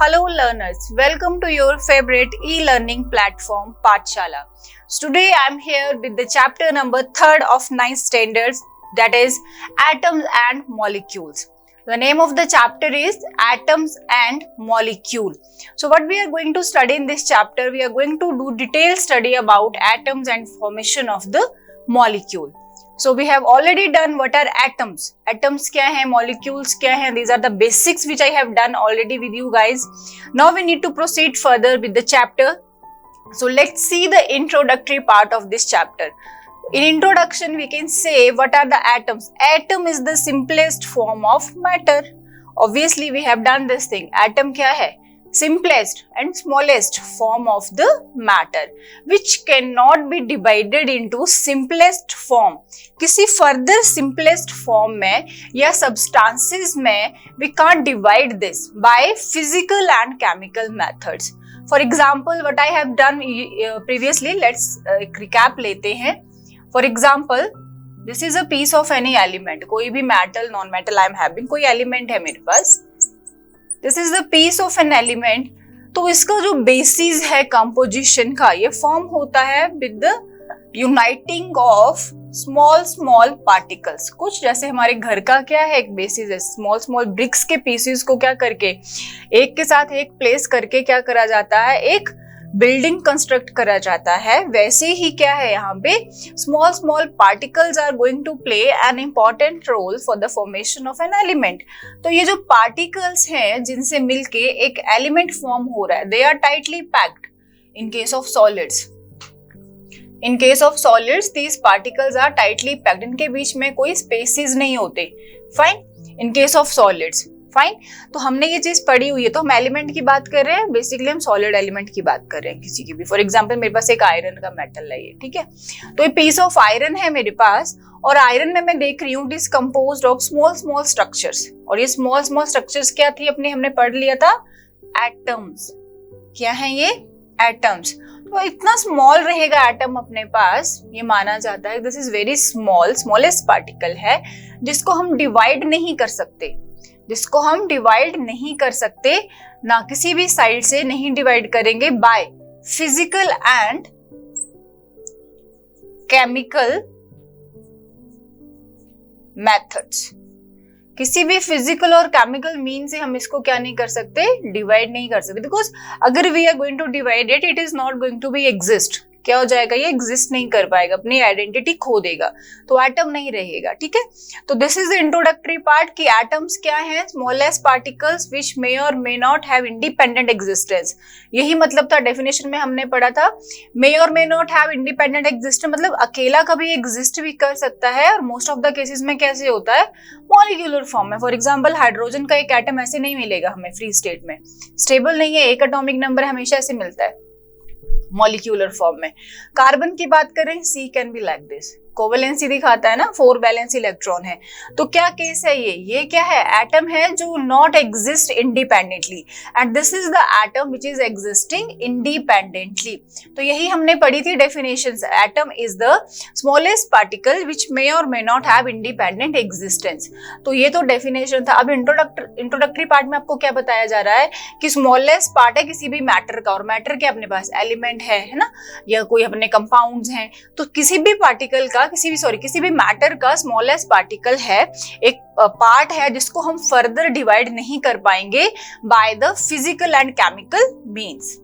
Hello learners, welcome to your favorite e-learning platform Pathshala. Today I am here with the chapter number 3rd of 9th standards, that is Atoms and Molecules. The name of the chapter is Atoms and Molecule. So what we are going to study in this chapter, we are going to do detailed study about atoms and formation of the molecule. So we have already done what are atoms. Atoms क्या है, molecules क्या है. These are the basics which I have done already with you guys. Now we need to proceed further with the chapter. So let's see the introductory part of this chapter. In introduction we can say what are the atoms. Atom is the simplest form of matter. Obviously we have done this thing. Atom क्या है? Simplest and smallest form of the matter which cannot be divided into simplest form. किसी further simplest form में या substances में we can't divide this by physical and chemical methods. For example, what I have done previously, let's recap लेते हैं. For example, this is a piece of any element. कोई भी metal, non-metal I am having, कोई element है मेरे पास. This is the piece of an element. तो इसका जो basis है composition का, ये form होता है with the uniting of small particles. कुछ जैसे हमारे घर का क्या है, एक basis है, small bricks के pieces को क्या करके एक के साथ एक place करके क्या करा जाता है, एक बिल्डिंग कंस्ट्रक्ट करा जाता है. वैसे ही क्या है यहाँ पे small particles are going to play an important role for the formation of an element. तो ये जो पार्टिकल्स हैं जिनसे मिलके एक एलिमेंट फॉर्म हो रहा है, they are tightly packed. In case of solids these particles are tightly packed. इनके बीच में कोई स्पेसेस नहीं होते. Fine. In case of solids fine. तो हमने ये चीज पढ़ी हुई है. तो हम एलिमेंट की बात कर रहे हैं, बेसिकली हम सॉलिड एलिमेंट की बात कर रहे हैं किसी की भी. फॉर एग्जांपल मेरे पास एक आयरन का मेटल है ये, ठीक है. तो ये पीस ऑफ आयरन है मेरे पास, और आयरन में मैं देख रही हूँ it is composed of small structures. और ये स्मॉल स्ट्रक्चर्स क्या थी, अपने हमने पढ़ लिया था, एटम्स. क्या है ये? एटम्स. तो इतना स्मॉल रहेगा एटम अपने पास, ये माना जाता है this is very smallest particle है जिसको हम डिवाइड नहीं कर सकते, ना किसी भी साइड से नहीं डिवाइड करेंगे by physical and chemical methods. किसी भी फिजिकल और केमिकल मीन से हम इसको क्या नहीं कर सकते, डिवाइड नहीं कर सकते. बिकॉज अगर we are going to divide it is not going to be exist. क्या हो जाएगा, ये एग्जिस्ट नहीं कर पाएगा, अपनी आइडेंटिटी खो देगा, तो एटम नहीं रहेगा. ठीक है. तो this is the introductory part कि एटम्स क्या है, smallest particles which may or may not have independent existence. यही मतलब था, डेफिनेशन में हमने पढ़ा था, मे or may not have independent existence मतलब अकेला कभी एग्जिस्ट भी कर सकता है, और मोस्ट ऑफ द केसेस में कैसे होता है, मॉलिक्यूलर फॉर्म में. फॉर एग्जाम्पल हाइड्रोजन का एक एटम ऐसे नहीं मिलेगा हमें फ्री स्टेट में, स्टेबल नहीं है, एक एटॉमिक नंबर हमेशा ऐसे मिलता है मॉलिक्यूलर फॉर्म में. कार्बन की बात करें, C can be like this, covalency दिखाता है ना, 4 वैलेंस इलेक्ट्रॉन है. तो क्या केस है ये क्या है, एटम है जो not exist independently, and this is the atom which is existing independently. तो यही हमने पढ़ी थी definitions. Atom is the smallest particle which may or may not have independent existence. तो ये तो डेफिनेशन था. अब इंट्रोडक्टरी पार्ट में आपको क्या बताया जा रहा है कि स्मॉलेस्ट पार्ट है किसी भी मैटर का, और मैटर के अपने पास एलिमेंट है ना, या कोई अपने कंपाउंड्स हैं. तो किसी भी पार्टिकल का, किसी भी मैटर का स्मॉलेस्ट पार्टिकल है, एक पार्ट है जिसको हम फर्दर डिवाइड नहीं कर पाएंगे by the physical and chemical means.